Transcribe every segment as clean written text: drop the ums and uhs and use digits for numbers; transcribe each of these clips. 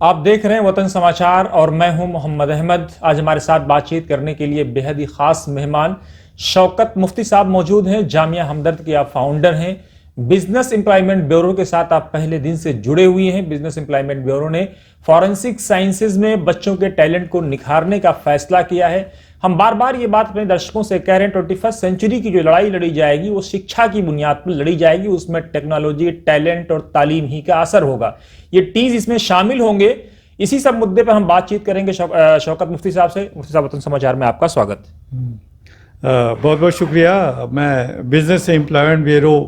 आप देख रहे हैं वतन समाचार और मैं हूं मोहम्मद अहमद। आज हमारे साथ बातचीत करने के लिए बेहद ही खास मेहमान शौकत मुफ्ती साहब मौजूद हैं। जामिया हमदर्द के आप फाउंडर हैं। बिजनेस एम्प्लॉयमेंट ब्यूरो के साथ आप पहले दिन से जुड़े हुए हैं। बिजनेस एम्प्लॉयमेंट ब्यूरो ने फॉरेंसिक साइंसेज में बच्चों के टैलेंट को निखारने का फैसला किया है। हम बार बार ये बात अपने दर्शकों से कह रहे हैं, 21वीं सेंचुरी की जो लड़ाई लड़ी जाएगी वो शिक्षा की बुनियाद पर लड़ी जाएगी। उसमें टेक्नोलॉजी, टैलेंट और तालीम ही का असर होगा। ये टीज इसमें शामिल होंगे। इसी सब मुद्दे पर हम बातचीत करेंगे शौकत मुफ्ती साहब से। मुफ्ती साहब, वतन समाचार में आपका स्वागत। बहुत बहुत शुक्रिया। मैं बिजनेस एम्प्लॉयमेंट ब्यूरो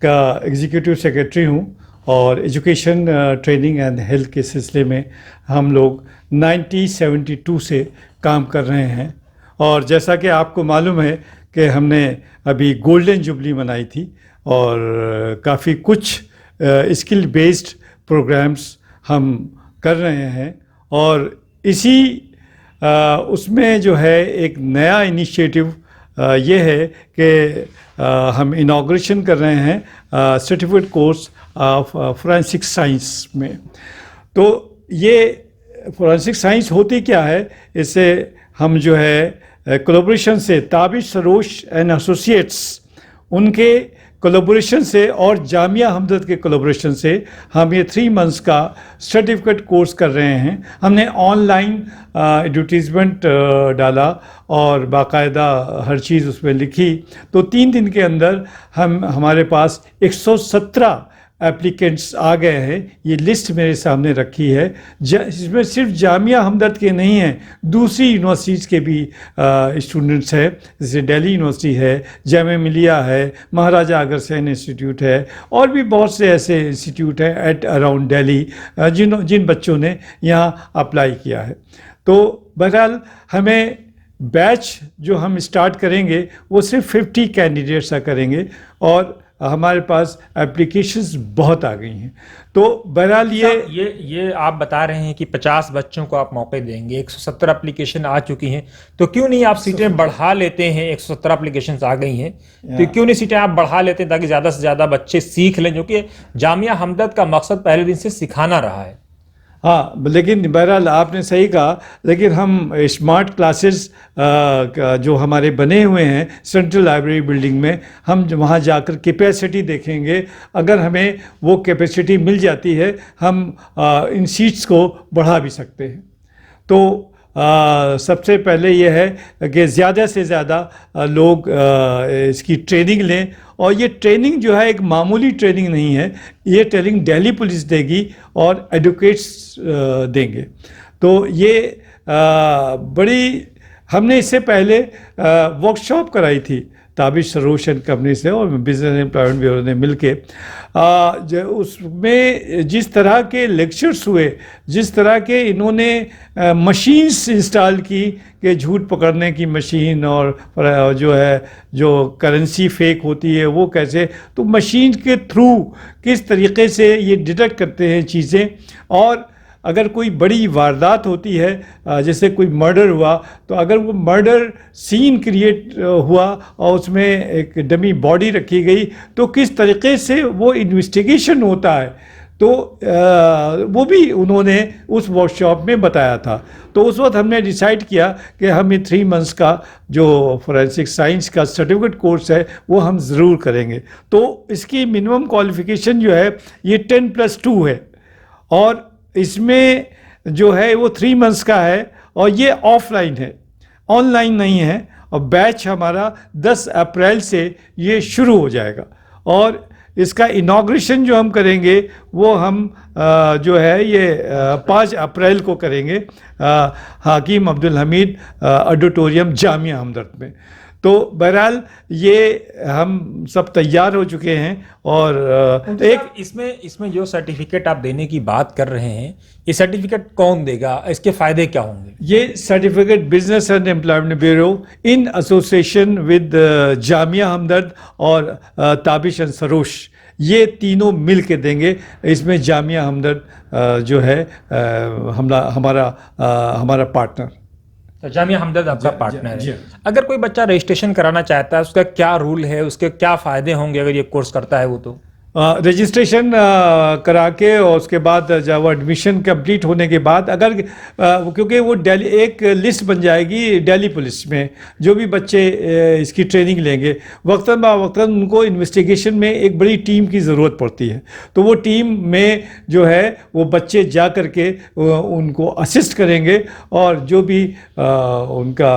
का एग्जीक्यूटिव सेक्रेटरी हूँ और एजुकेशन, ट्रेनिंग एंड हेल्थ के सिलसिले में हम लोग 1972 से काम कर रहे हैं। और जैसा कि आपको मालूम है कि हमने अभी गोल्डन जुबली मनाई थी और काफ़ी कुछ स्किल बेस्ड प्रोग्राम्स हम कर रहे हैं। और इसी उसमें जो है एक नया इनिशिएटिव ये है कि हम इनॉग्रेशन कर रहे हैं certificate course of forensic science में। तो ये फोरेंसिक साइंस होती क्या है, इससे हम जो है कोलैबोरेशन से ताबिश सरोश एंड एसोसिएट्स उनके कोलैबोरेशन से और जामिया हमदर्द के कोलैबोरेशन से हम ये 3 मंथ्स का सर्टिफिकेट कोर्स कर रहे हैं। हमने ऑनलाइन एडवर्टीज़मेंट डाला और बाकायदा हर चीज़ उसमें लिखी। तो 3 दिन के अंदर हमारे पास 117 एप्लीकेंट्स आ गए हैं। ये लिस्ट मेरे सामने रखी है। इसमें सिर्फ जामिया हमदर्द के नहीं हैं, दूसरी यूनिवर्सिटीज़ के भी स्टूडेंट्स हैं। जैसे दिल्ली यूनिवर्सिटी है, जामिया मिलिया है, महाराजा अग्रसेन इंस्टीट्यूट है और भी बहुत से ऐसे इंस्टीट्यूट हैं एट अराउंड दिल्ली जिन बच्चों ने यहाँ अप्लाई किया है। तो बहरहाल हमें बैच जो हम स्टार्ट करेंगे वो सिर्फ 50 कैंडिडेट्स का करेंगे और हमारे पास एप्लीकेशंस बहुत आ गई हैं। तो बहरहाल ये आप बता रहे हैं कि 50 बच्चों को आप मौके देंगे, 170 एप्लीकेशन आ चुकी हैं, तो क्यों नहीं आप सीटें बढ़ा लेते हैं? 170 एप्लीकेशंस आ गई हैं, तो क्यों नहीं सीटें आप बढ़ा लेते हैं ताकि ज़्यादा से ज़्यादा बच्चे सीख लें, जो कि जामिया हमदर्द का मकसद पहले दिन से सिखाना रहा है। हाँ, लेकिन बहरहाल आपने सही कहा। लेकिन हम स्मार्ट क्लासेस जो हमारे बने हुए हैं सेंट्रल लाइब्रेरी बिल्डिंग में, हम वहाँ जाकर कैपेसिटी देखेंगे। अगर हमें वो कैपेसिटी मिल जाती है हम इन सीट्स को बढ़ा भी सकते हैं। तो सबसे पहले यह है कि ज़्यादा से ज़्यादा लोग इसकी ट्रेनिंग लें। और ये ट्रेनिंग जो है एक मामूली ट्रेनिंग नहीं है, ये ट्रेनिंग दिल्ली पुलिस देगी और एडवोकेट्स देंगे। तो ये बड़ी हमने इससे पहले वर्कशॉप कराई थी ताबिश सरोश एंड कंपनी से और बिजनेस एम्प्लॉयमेंट ब्यूरो ने मिलके। उसमें जिस तरह के लेक्चर्स हुए, जिस तरह के इन्होंने मशीन्स इंस्टॉल की कि झूठ पकड़ने की मशीन और जो है जो करेंसी फेक होती है वो कैसे, तो मशीन के थ्रू किस तरीके से ये डिटेक्ट करते हैं चीज़ें। और अगर कोई बड़ी वारदात होती है, जैसे कोई मर्डर हुआ, तो अगर वो मर्डर सीन क्रिएट हुआ और उसमें एक डमी बॉडी रखी गई, तो किस तरीके से वो इन्वेस्टिगेशन होता है, तो वो भी उन्होंने उस वर्कशॉप में बताया था। तो उस वक्त हमने डिसाइड किया कि हम ये 3 मंथ्स का जो फोरेंसिक साइंस का सर्टिफिकेट कोर्स है वो हम ज़रूर करेंगे। तो इसकी मिनिमम क्वालिफ़िकेशन जो है ये 10+2 है और इसमें जो है वो 3 मंथ्स का है और ये ऑफलाइन है, ऑनलाइन नहीं है। और बैच हमारा 10 अप्रैल से ये शुरू हो जाएगा और इसका इनॉग्रेशन जो हम करेंगे वो हम जो है ये 5 अप्रैल को करेंगे हाकिम अब्दुल हमीद ऑडिटोरियम जामिया हमदर्द में। तो बहरहाल ये हम सब तैयार हो चुके हैं। और एक इसमें जो सर्टिफिकेट आप देने की बात कर रहे हैं, ये सर्टिफिकेट कौन देगा, इसके फायदे क्या होंगे? ये certificate business and employment bureau in association with Jamia Hamdard और ताबिश एंड सरोश, ये तीनों मिल के देंगे। इसमें जामिया हमदर्द जो है हमारा पार्टनर। तो जामिया हमदर्द आपका पार्टनर है। अगर कोई बच्चा रजिस्ट्रेशन कराना चाहता है, उसका क्या रूल है, उसके क्या फ़ायदे होंगे अगर ये कोर्स करता है वो? तो रजिस्ट्रेशन करा के और उसके बाद जब वो एडमिशन कंप्लीट होने के बाद अगर क्योंकि वो दिल्ली एक लिस्ट बन जाएगी दिल्ली पुलिस में, जो भी बच्चे इसकी ट्रेनिंग लेंगे वक्तन बा वक्तन उनको इन्वेस्टिगेशन में एक बड़ी टीम की ज़रूरत पड़ती है। तो वो टीम में जो है वो बच्चे जा कर के उनको असिस्ट करेंगे और जो भी उनका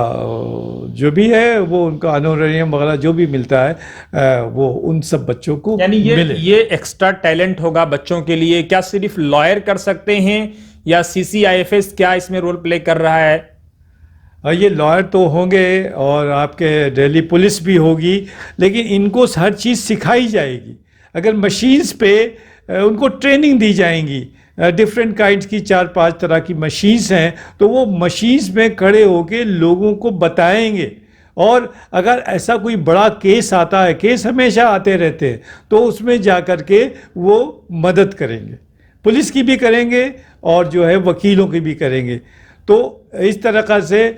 जो भी है वो उनका ऑनरेरियम वगैरह जो भी मिलता है वो उन सब बच्चों को यानी मिले। ये एक्स्ट्रा टैलेंट होगा बच्चों के लिए। क्या सिर्फ लॉयर कर सकते हैं या CCIFS क्या इसमें रोल प्ले कर रहा है? ये लॉयर तो होंगे और आपके दिल्ली पुलिस भी होगी, लेकिन इनको हर चीज़ सिखाई जाएगी। अगर मशीन्स पे उनको ट्रेनिंग दी जाएंगी, डिफरेंट काइंड्स की 4-5 तरह की मशीन्स हैं, तो वो मशीन्स में खड़े होके लोगों को बताएंगे। और अगर ऐसा कोई बड़ा केस आता है, केस हमेशा आते रहते हैं, तो उसमें जा कर के वो मदद करेंगे, पुलिस की भी करेंगे और जो है वकीलों की भी करेंगे। तो इस तरह से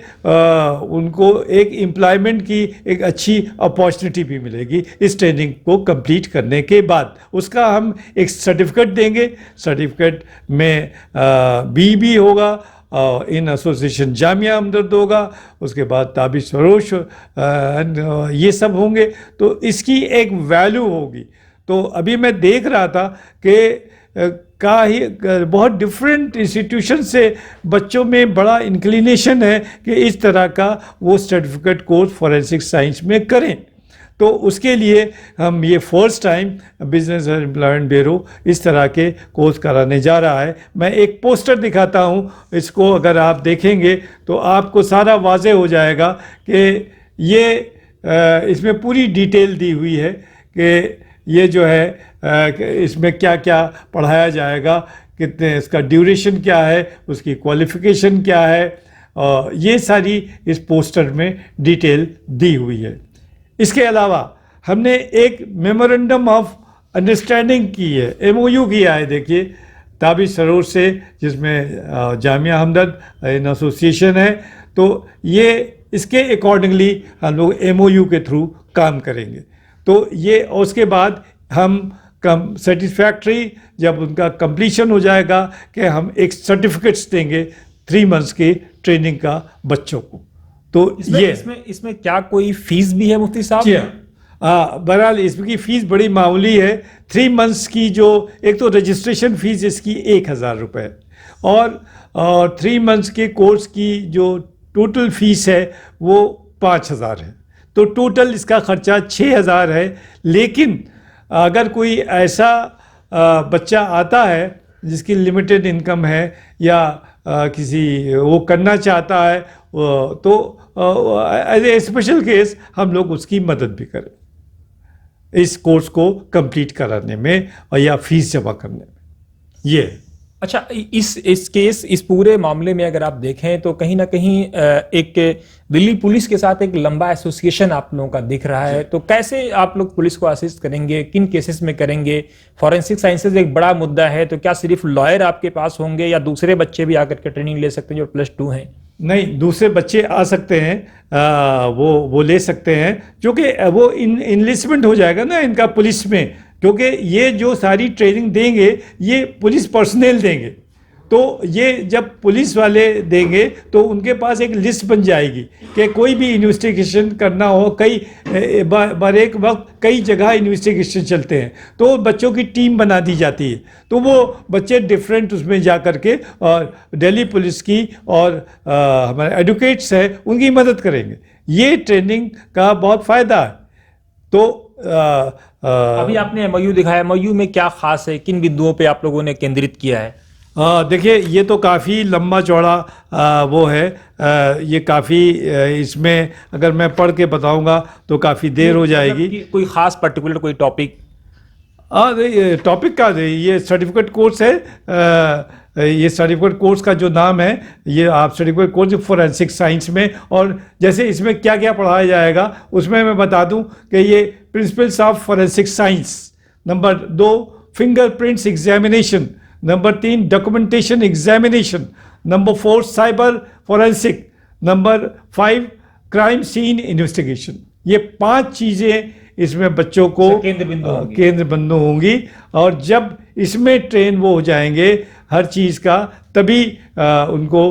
उनको एक एम्प्लॉयमेंट की एक अच्छी अपॉर्चुनिटी भी मिलेगी इस ट्रेनिंग को कंप्लीट करने के बाद। उसका हम एक सर्टिफिकेट देंगे, सर्टिफिकेट में BB होगा, इन एसोसिएशन जामिया हमदर्द होगा, उसके बाद ताबिश सरोश ये सब होंगे। तो इसकी एक वैल्यू होगी। तो अभी मैं देख रहा था कि बहुत डिफरेंट इंस्टीट्यूशन से बच्चों में बड़ा इंक्लिनेशन है कि इस तरह का वो सर्टिफिकेट कोर्स फॉरेंसिक साइंस में करें। तो उसके लिए हम ये फर्स्ट टाइम बिजनेस और एम्प्लॉयमेंट ब्यूरो इस तरह के कोर्स कराने जा रहा है। मैं एक पोस्टर दिखाता हूँ, इसको अगर आप देखेंगे तो आपको सारा वाज़ेह हो जाएगा कि ये इसमें पूरी डिटेल दी हुई है कि ये जो है इसमें क्या क्या पढ़ाया जाएगा, कितने इसका ड्यूरेशन क्या है, उसकी क्वालिफ़िकेशन क्या है, ये सारी इस पोस्टर में डिटेल दी हुई है। इसके अलावा हमने एक मेमोरेंडम ऑफ अंडरस्टैंडिंग की है, MOU किया है। देखिए ताबिश सरोर से, जिसमें जामिया हमदर्द इन एसोसिएशन है, तो ये इसके अकॉर्डिंगली हम लोग MOU के थ्रू काम करेंगे। तो ये उसके बाद हम सेटिस्फैक्ट्री जब उनका कंप्लीशन हो जाएगा कि हम एक सर्टिफिकेट्स देंगे 3 मंथ्स की ट्रेनिंग का बच्चों को। तो इसमें क्या कोई फीस भी है मुफ्ती साहब? बहरहाल इसकी फ़ीस बड़ी मामूली है। 3 मंथ्स की जो एक तो रजिस्ट्रेशन फ़ीस इसकी 1000 रुपये और 3 मंथ्स के कोर्स की जो टोटल फ़ीस है वो 5000 है। तो टोटल इसका ख़र्चा 6000 है। लेकिन अगर कोई ऐसा बच्चा आता है जिसकी लिमिटेड इनकम है या किसी वो करना चाहता है, तो एज ए स्पेशल केस हम लोग उसकी मदद भी करें इस कोर्स को कंप्लीट कराने में और या फीस जमा करने में। ये अच्छा, इस पूरे मामले में अगर आप देखें तो कहीं ना कहीं एक दिल्ली पुलिस के साथ एक लंबा एसोसिएशन आप लोगों का दिख रहा है। तो कैसे आप लोग पुलिस को असिस्ट करेंगे, किन केसेस में करेंगे? फॉरेंसिक साइंसेज एक बड़ा मुद्दा है, तो क्या सिर्फ लॉयर आपके पास होंगे या दूसरे बच्चे भी आकर के ट्रेनिंग ले सकते हैं जो +2 हैं? नहीं, दूसरे बच्चे आ सकते हैं, वो ले सकते हैं, क्योंकि वो इनलिस्टमेंट हो जाएगा ना इनका पुलिस में, क्योंकि ये जो सारी ट्रेनिंग देंगे ये पुलिस पर्सनल देंगे। तो ये जब पुलिस वाले देंगे तो उनके पास एक लिस्ट बन जाएगी कि कोई भी इन्वेस्टिगेशन करना हो, कई बार एक वक्त कई जगह इन्वेस्टिगेशन चलते हैं, तो बच्चों की टीम बना दी जाती है। तो वो बच्चे डिफरेंट उसमें जा कर के और दिल्ली पुलिस की और हमारे एडवोकेट्स हैं उनकी मदद करेंगे। ये ट्रेनिंग का बहुत फ़ायदा है। तो अभी आपने MOU दिखाया, MOU में क्या खास है, किन बिंदुओं पे आप लोगों ने केंद्रित किया है? देखिए ये तो काफ़ी लंबा चौड़ा वो है, ये काफ़ी इसमें अगर मैं पढ़ के बताऊंगा तो काफ़ी देर हो जाएगी। कोई खास पर्टिकुलर कोई टॉपिक? टॉपिक का ये सर्टिफिकेट कोर्स है। ये सर्टिफिकेट कोर्स का जो नाम है, ये आप सर्टिफिकेट कोर्स फॉरेंसिक साइंस में, और जैसे इसमें क्या क्या पढ़ाया जाएगा उसमें मैं बता दूं कि ये principles of forensic science, number 2 fingerprints examination, number 3 documentation examination, number 4 cyber forensic, number 5 crime scene investigation. ये 5 चीज़ें इसमें बच्चों को केंद्र बिंदु होंगी। केंद्र बिंदु होंगी। और जब इसमें ट्रेन वो हो जाएंगे हर चीज़ का, तभी उनको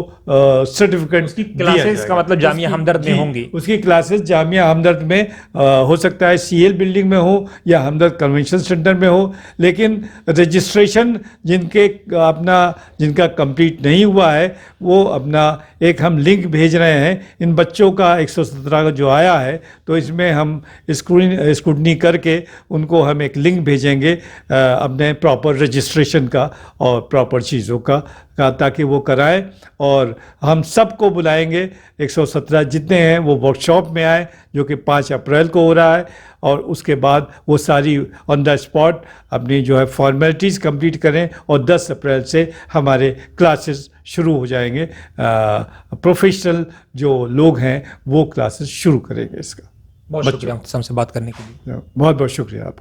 सर्टिफिकेट उसकी क्लासेस का मतलब जामिया हमदर्द में होंगी। उसकी क्लासेस जामिया हमदर्द में हो सकता है CL बिल्डिंग में हो या हमदर्द कन्वेंशन सेंटर में हो, लेकिन रजिस्ट्रेशन जिनका कंप्लीट नहीं हुआ है वो अपना एक हम लिंक भेज रहे हैं इन बच्चों का 117 का जो आया है, तो इसमें हम स्क्रूटनी करके उनको हम एक लिंक भेजेंगे अपने प्रॉपर रजिस्ट्रेशन का और प्रॉपर चीज़ों का ताकि वो कराएं। और हम सबको बुलाएंगे 117 जितने हैं वो वर्कशॉप में आए, जो कि 5 अप्रैल को हो रहा है। और उसके बाद वो सारी ऑन द स्पॉट अपनी जो है फॉर्मेलिटीज़ कंप्लीट करें और 10 अप्रैल से हमारे क्लासेस शुरू हो जाएंगे। प्रोफेशनल जो लोग हैं वो क्लासेस शुरू करेंगे इसका। बहुत शुक्रिया मुफ्ती साहब से बात करने के लिए। बहुत बहुत शुक्रिया आपका।